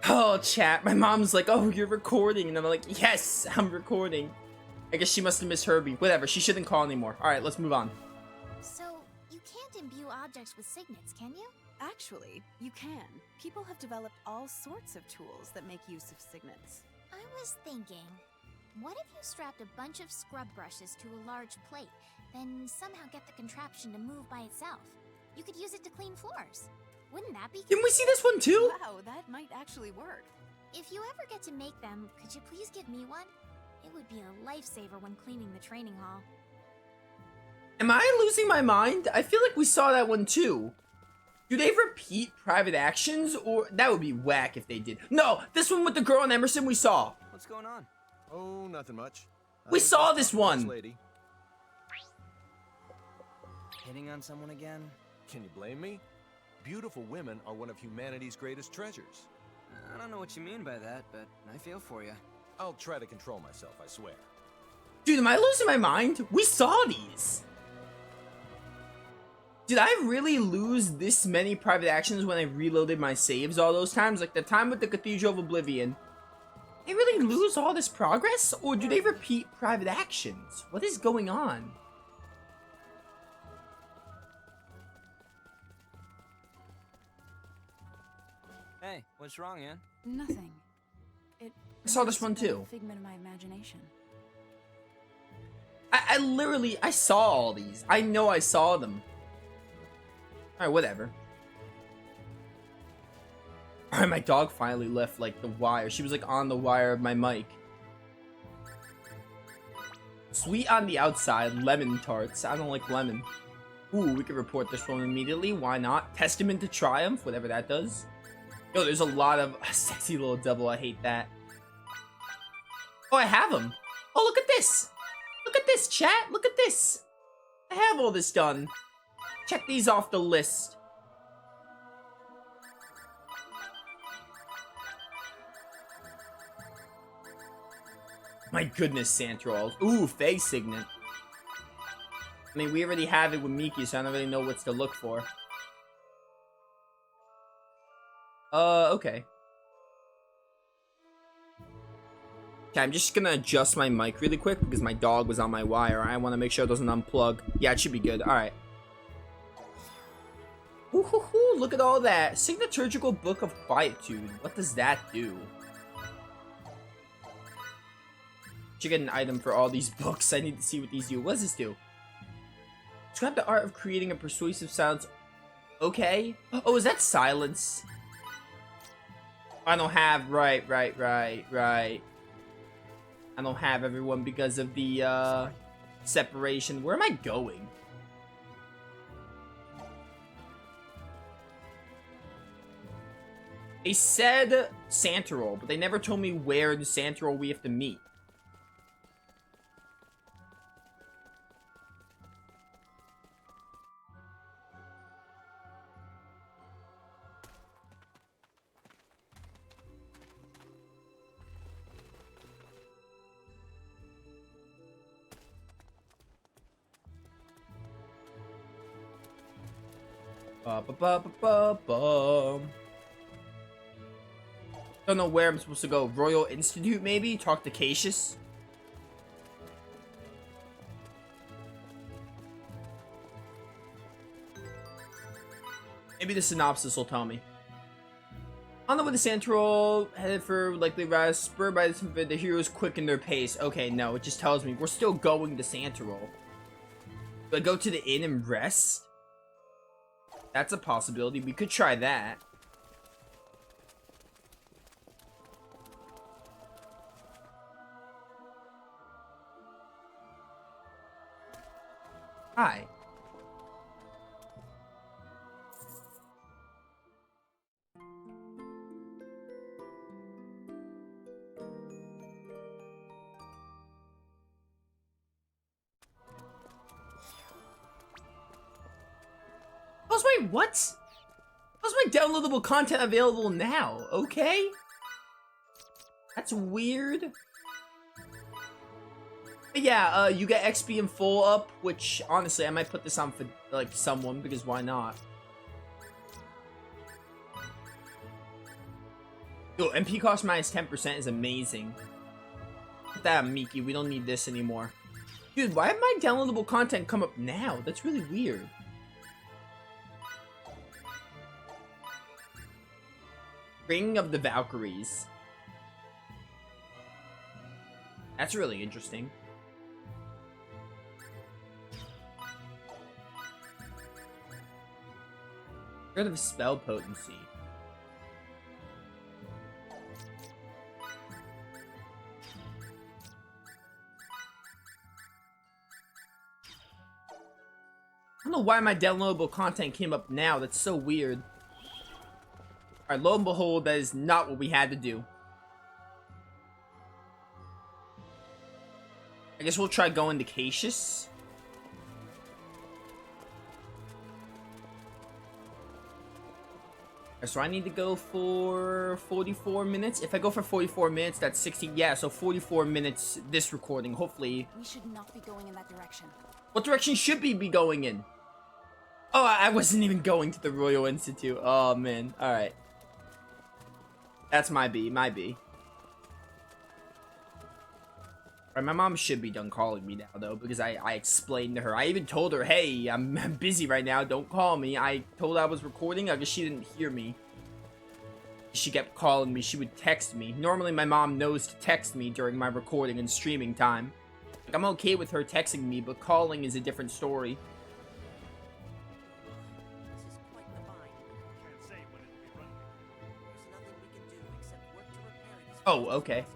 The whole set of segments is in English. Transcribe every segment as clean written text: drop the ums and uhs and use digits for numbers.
Oh, chat. My mom's like, oh, you're recording. And I'm like, yes, I'm recording. I guess she must have misheard me. Whatever, she shouldn't call anymore. Alright, let's move on. So, you can't imbue objects with signets, can you? Actually, you can. People have developed all sorts of tools that make use of signets. I was thinking, what if you strapped a bunch of scrub brushes to a large plate, then somehow get the contraption to move by itself? You could use it to clean floors. Wouldn't that be cool? Didn't we see this one too? Wow, that might actually work. If you ever get to make them, could you please give me one? It would be a lifesaver when cleaning the training hall. Am I losing my mind? I feel like we saw that one too. Do they repeat private actions? Or that would be whack if they did. No, this one with the girl and Emerson we saw. What's going on? Oh, nothing much. We saw this one. Lady. Hitting on someone again? Can you blame me? Beautiful women are one of humanity's greatest treasures. I don't know what you mean by that, but I feel for you. I'll try to control myself, I swear. Dude, am I losing my mind? We saw these. Did I really lose this many private actions when I reloaded my saves all those times? Like the time with the Cathedral of Oblivion. They really lose all this progress? Or do they repeat private actions? What is going on? Hey, what's wrong, Ann? Nothing. I saw this one must have been too. a figment of my imagination. I saw all these. I know I saw them. Alright, whatever. Alright, my dog finally left, like, the wire. She was, like, on the wire of my mic. Sweet on the outside, lemon tarts. I don't like lemon. Ooh, we could report this one immediately. Why not? Testament to Triumph, whatever that does. Yo, there's a lot of sexy little devil. I hate that. Oh, I have them. Oh, look at this. Look at this, chat. Look at this. I have all this done. Check these off the list. My goodness, Santrolls. Ooh, Fae Signet. I mean, we already have it with Miki, so I don't really know what's to look for. Okay. Okay, I'm just gonna adjust my mic really quick because my dog was on my wire. I want to make sure it doesn't unplug. Yeah, it should be good. Alright. Ooh, look at all that. Signaturgical Book of Quietude. What does that do? Should get an item for all these books. I need to see what these do. What does this do? Describe the art of creating a persuasive silence. Okay. Oh, is that silence? I don't have... Right. I don't have everyone because of the, separation. Where am I going? They said Santarol, but they never told me where in Santarol we have to meet. Don't know where I'm supposed to go. Royal Institute, maybe? Talk to Cassius? Maybe the synopsis will tell me. On the way to Santarol, headed for likely rise, spurred by the heroes quicken their pace. Okay, no, it just tells me we're still going to Santarol. Do I go to the inn and rest? That's a possibility. We could try that. Hi. How's my what? How's my downloadable content available now? Okay. That's weird. But yeah, you get XP in full up, which honestly I might put this on for like someone because why not? Yo, MP cost minus 10% is amazing. Put that on Miki, we don't need this anymore. Dude, why did my downloadable content come up now? That's really weird. Ring of the Valkyries. That's really interesting. Rid of spell potency. I don't know why my downloadable content came up now. That's so weird. Alright, lo and behold, that is not what we had to do. I guess we'll try going to Cassius. So I need to go for 44 minutes. If I go for 44 minutes, that's 60. Yeah, so 44 minutes this recording. Hopefully. We should not be going in that direction. What direction should we be going in? Oh, I wasn't even going to the Royal Institute. Oh, man. Alright. That's my B. My B. Right, my mom should be done calling me now, though, because I explained to her. I even told her, hey, I'm busy right now. Don't call me. I told her I was recording. I guess she didn't hear me. She kept calling me. She would text me. Normally, my mom knows to text me during my recording and streaming time. Like, I'm okay with her texting me, but calling is a different story. This is quite the bind. Can't say when it'll be running. There's nothing we can do except work to repair it as Oh, okay.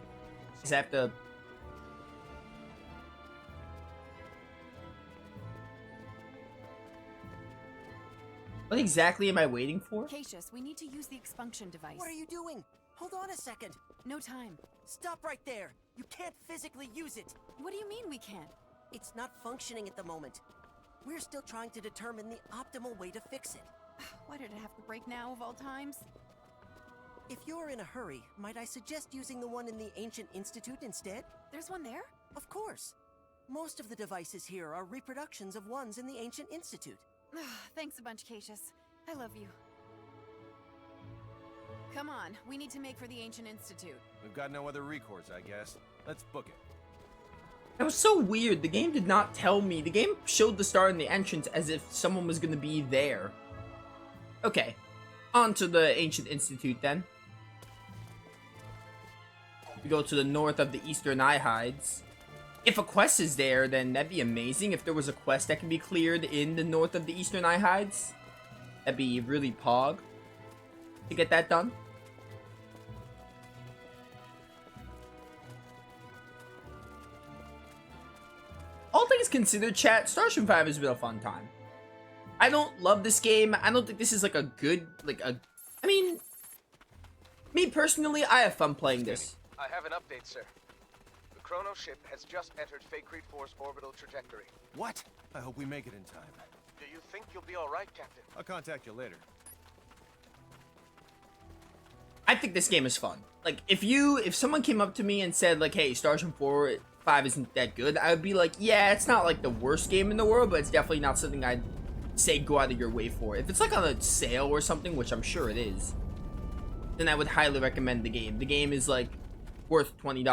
Does that have to... What exactly am I waiting for? Cassius, we need to use the expunction device. What are you doing? Hold on a second. No time. Stop right there. You can't physically use it. What do you mean we can't? It's not functioning at the moment. We're still trying to determine the optimal way to fix it. Why did it have to break now of all times? If you're in a hurry, might I suggest using the one in the Ancient Institute instead? There's one there? Of course. Most of the devices here are reproductions of ones in the Ancient Institute. Thanks a bunch, Cassius. I love you. Come on, we need to make for the Ancient Institute. We've got no other recourse, I guess. Let's book it. That was so weird. The game did not tell me. The game showed the star in the entrance as if someone was going to be there. Okay. On to the Ancient Institute, then. We go to the north of the Eastern Eye Hides. If a quest is there, then that'd be amazing. If there was a quest that can be cleared in the north of the Eastern Eye Hides, that'd be really pog to get that done. All things considered, chat, Starship 5 has been a fun time. I don't love this game. I don't think this is like a good, I mean, me personally, I have fun playing this. I have an update, sir. The Chrono ship has just entered Fakecrete 4's orbital trajectory. What? I hope we make it in time. Do you think you'll be alright, Captain? I'll contact you later. I think this game is fun. Like, if someone came up to me and said, like, hey, Starship 5 isn't that good, I would be like, yeah, it's not like the worst game in the world, but it's definitely not something I'd say go out of your way for. If it's like on a sale or something, which I'm sure it is, then I would highly recommend the game. The game is like worth $20.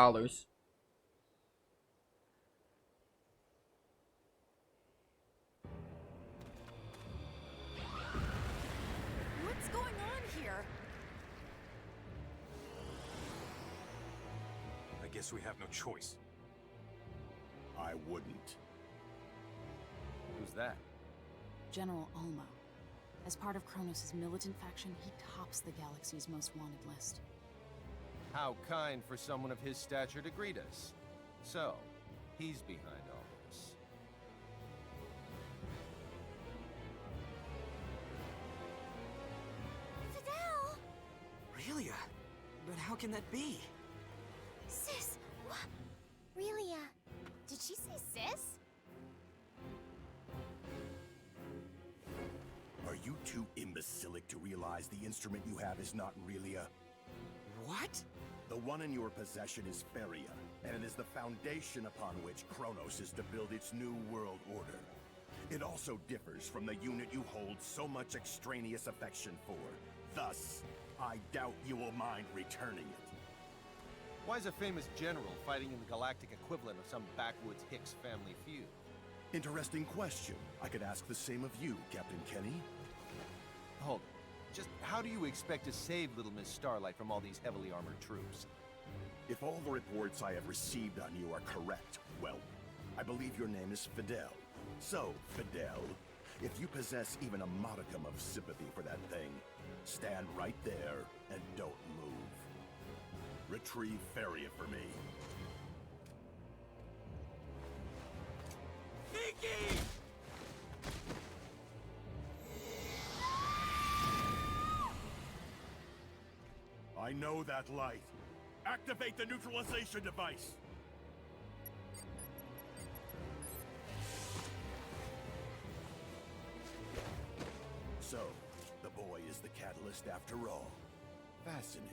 What's going on here? I guess we have no choice. I wouldn't. Who's that? General Alma. As part of Kronos' militant faction, he tops the galaxy's most wanted list. How kind for someone of his stature to greet us. So, he's behind all this. Fidel! Relia? But how can that be? Sis! What? Really, did she say sis? Are you too imbecilic to realize the instrument you have is not Relia? What? The one in your possession is Feria, and it is the foundation upon which Kronos is to build its new world order. It also differs from the unit you hold so much extraneous affection for. Thus, I doubt you will mind returning it. Why is a famous general fighting in the galactic equivalent of some backwoods Hicks family feud? Interesting question. I could ask the same of you, Captain Kenny. Hold it. Just how do you expect to save Little Miss Starlight from all these heavily armored troops? If all the reports I have received on you are correct, well, I believe your name is Fidel. So, Fidel, if you possess even a modicum of sympathy for that thing, stand right there and don't move. Retrieve Feria for me. Mickey! I know that light. Activate the neutralization device. So, the boy is the catalyst after all. Fascinating.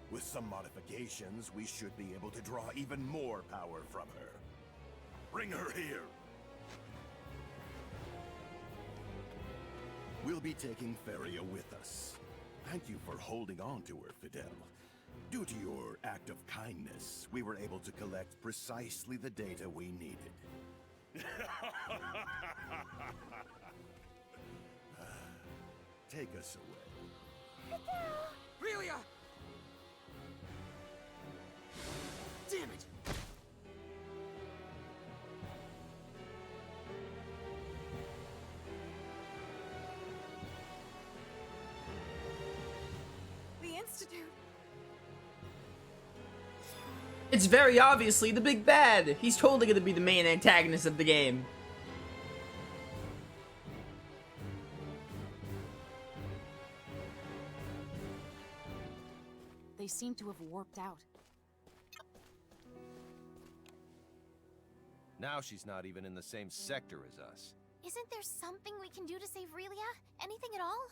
With some modifications, we should be able to draw even more power from her. Bring her here! We'll be taking Feria with us. Thank you for holding on to her, Fidel. Due to your act of kindness, we were able to collect precisely the data we needed. Take us away. Relia! Damn it! The Institute. It's very obviously the big bad. He's totally gonna be the main antagonist of the game. They seem to have warped out. Now she's not even in the same sector as us. Isn't there something we can do to save Relia? Anything at all?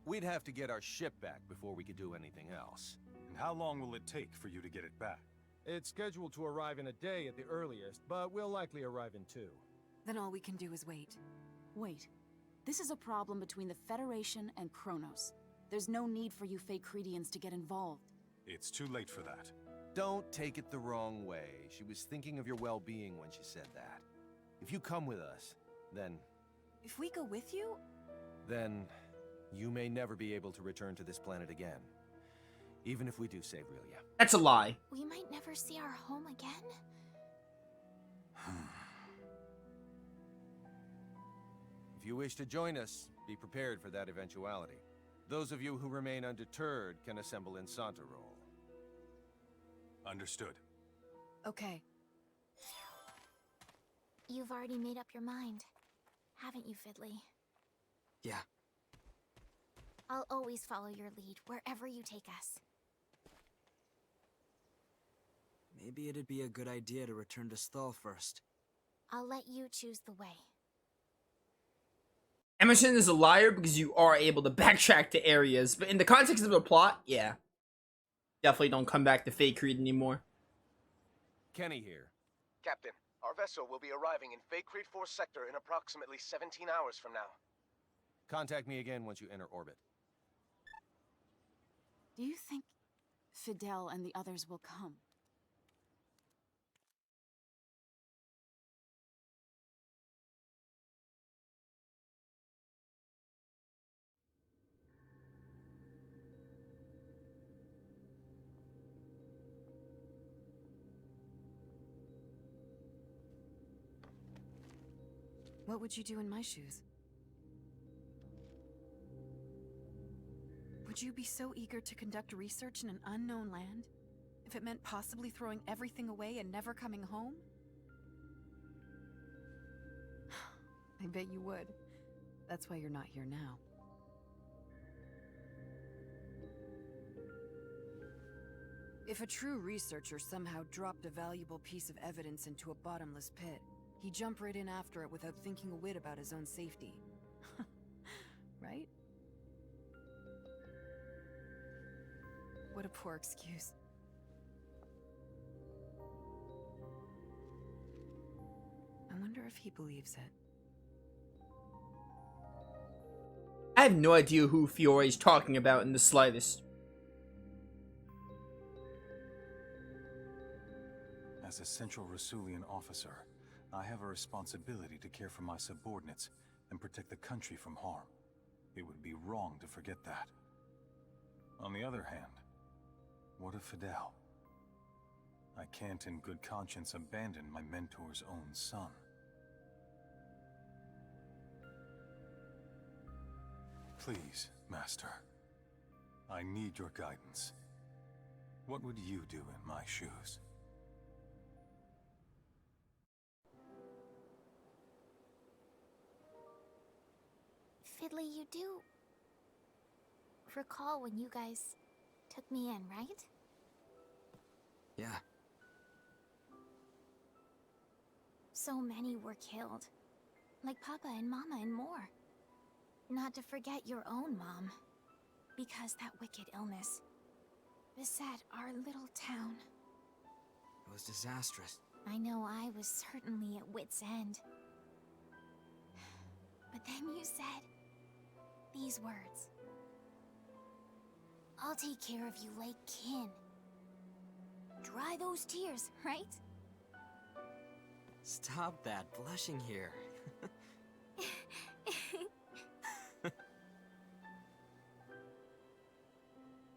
We'd have to get our ship back before we could do anything else. And how long will it take for you to get it back? It's scheduled to arrive in a day at the earliest, but we'll likely arrive in 2. Then all we can do is wait. Wait. This is a problem between the Federation and Kronos. There's no need for you Fakredians to get involved. It's too late for that. Don't take it the wrong way. She was thinking of your well-being when she said that. If you come with us, then If we go with you, you may never be able to return to this planet again. Even if we do save Relia. That's a lie. We might never see our home again? If you wish to join us, be prepared for that eventuality. Those of you who remain undeterred can assemble in Santarol. Understood. okay. You've already made up your mind, haven't you, Fiddly? Yeah. I'll always follow your lead, wherever you take us. Maybe it'd be a good idea to return to Sthal first. I'll let you choose the way. Emerson is a liar because you are able to backtrack to areas, but in the context of the plot, yeah. Definitely don't come back to Fake Creed anymore. Kenny here. Captain, our vessel will be arriving in Faithlessness 4 sector in approximately 17 hours from now. Contact me again once you enter orbit. Do you think Fidel and the others will come? What would you do in my shoes? Would you be so eager to conduct research in an unknown land? If it meant possibly throwing everything away and never coming home? I bet you would. That's why you're not here now. If a true researcher somehow dropped a valuable piece of evidence into a bottomless pit, he'd jump right in after it without thinking a whit about his own safety. Right? What a poor excuse. I wonder if he believes it. I have no idea who Fiore's talking about in the slightest. As a Central Rasulian officer, I have a responsibility to care for my subordinates and protect the country from harm. It would be wrong to forget that. On the other hand, what of Fidel? I can't in good conscience abandon my mentor's own son. Please, Master. I need your guidance. What would you do in my shoes? Fiddly, you do recall when you guys took me in, right? Yeah. So many were killed. Like Papa and Mama and more. Not to forget your own mom. Because that wicked illness beset our little town. It was disastrous. I know I was certainly at wit's end. But then you said these words. I'll take care of you like kin. Dry those tears, right? Stop that blushing here.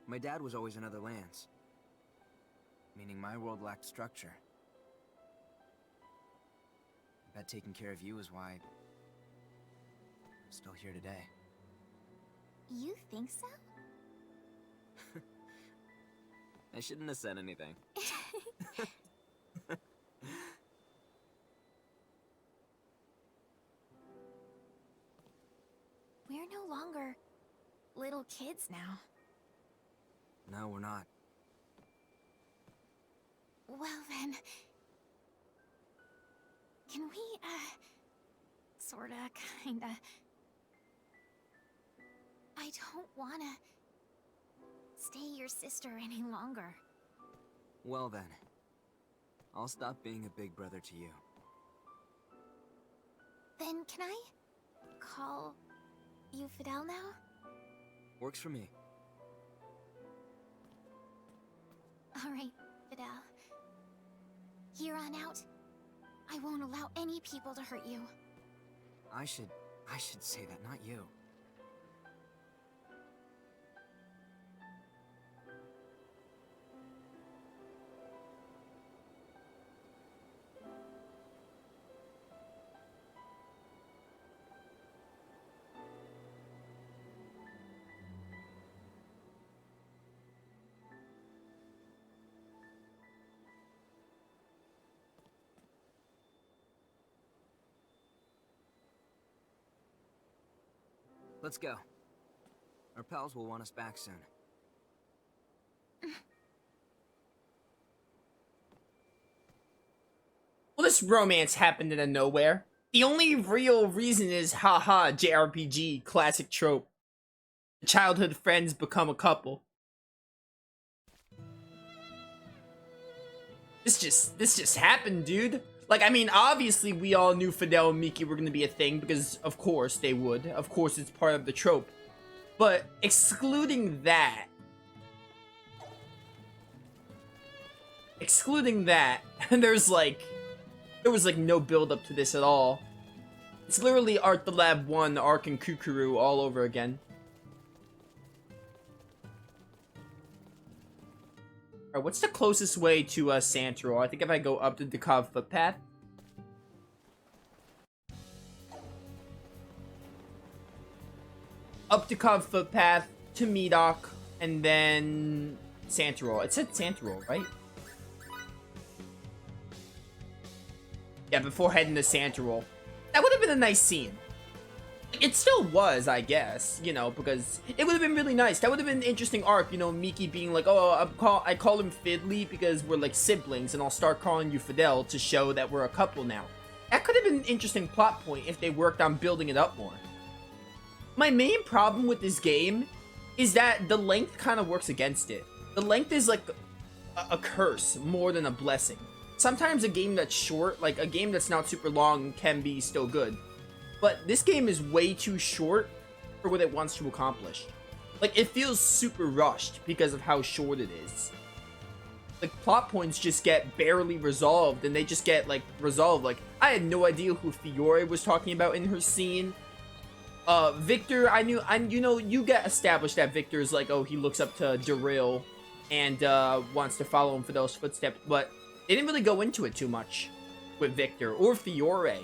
My dad was always in other lands. Meaning my world lacked structure. I bet taking care of you is why I'm still here today. You think so? I shouldn't have said anything. We're no longer little kids now. No, we're not. Well then... Can we, sorta, kinda... I don't wanna... stay your sister any longer. Well then. I'll stop being a big brother to you. Then can I call you Fidel now? Works for me. Alright, Fidel. Here on out, I won't allow any people to hurt you. I should say that, not you. Let's go. Our pals will want us back soon. Well, this romance happened out of nowhere. The only real reason is, haha, JRPG, classic trope. Childhood friends become a couple. This just happened, dude. Like, I mean, obviously we all knew Fidel and Miki were gonna be a thing because, of course, they would. Of course, it's part of the trope. But excluding that, there was like no build up to this at all. It's literally Art the Lab 1, Ark and Kukuru all over again. Alright, what's the closest way to Santoro? I think if I go up the Dekov footpath. Up Dekov footpath to Medok, and then Santoro. It said Santoro, right? Yeah, before heading to Santoro. That would have been a nice scene. It still was, I guess, you know, because it would have been really nice. That would have been an interesting arc, you know, Miki being like, oh, I call him Fiddly because we're like siblings, and I'll start calling you Fidel to show that we're a couple now. That could have been an interesting plot point if they worked on building it up more. My main problem with this game is that the length kind of works against it. The length is like a curse more than a blessing. Sometimes a game that's short, like a game that's not super long, can be still good. But this game is way too short for what it wants to accomplish. Like, it feels super rushed because of how short it is. like plot points just get barely resolved, and they just get like resolved. Like I had no idea who Fiore was talking about in her scene. Victor, you get established that Victor is like, oh, he looks up to Daryl and wants to follow him for those footsteps, but they didn't really go into it too much with Victor or Fiore.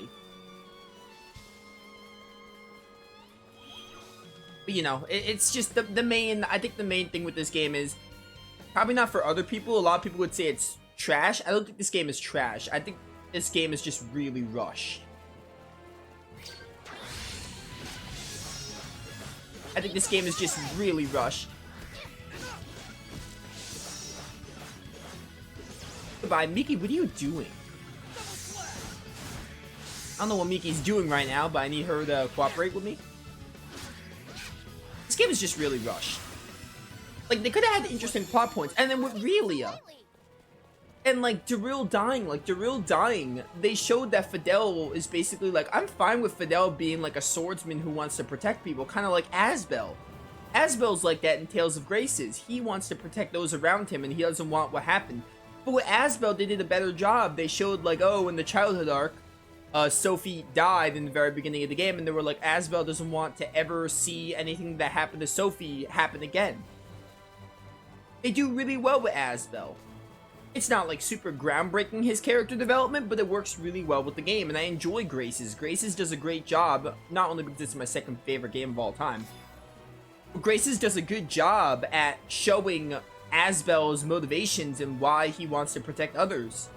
But, you know, it's just the main, I think the main thing with this game is, probably not for other people, a lot of people would say it's trash. I don't think this game is trash. I think this game is just really rushed. I think this game is just really rushed. Goodbye, Miki, what are you doing? I don't know what Miki's doing right now, but I need her to cooperate with me. This game is just really rushed. Like, they could have had interesting plot points. And then with Relia, and like Daryl dying, they showed that Fidel is basically like, I'm fine with Fidel being like a swordsman who wants to protect people, kind of like Asbel. Asbel's like that in Tales of Graces. He wants to protect those around him, and he doesn't want what happened. But with Asbel, they did a better job. They showed like, oh, in the childhood arc, Sophie died in the very beginning of the game, and they were like, Asbel doesn't want to ever see anything that happened to Sophie happen again. They do really well with Asbel. It's not like super groundbreaking, his character development, but it works really well with the game, and I enjoy Graces. Graces does a great job, not only because it's my second favorite game of all time, but Graces does a good job at showing Asbel's motivations and why he wants to protect others,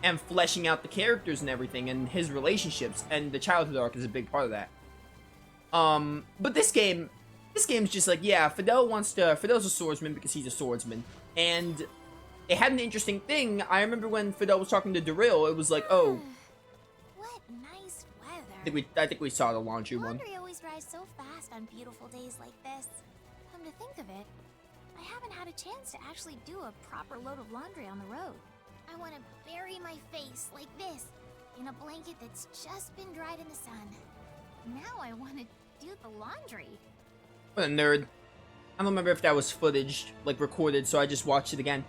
and fleshing out the characters and everything, and his relationships, and the childhood arc is a big part of that. But this game's just like, yeah, Fidel's a swordsman because he's a swordsman, and it had an interesting thing. I remember when Fidel was talking to Daryl, it was like, oh, What nice weather. I think we saw the laundry one. Laundry always dries so fast on beautiful days like this. Come to think of it, I haven't had a chance to actually do a proper load of laundry on the road. I want to bury my face like this, in a blanket that's just been dried in the sun. Now I want to do the laundry. What a nerd. I don't remember if that was footage, like recorded, so I just watched it again.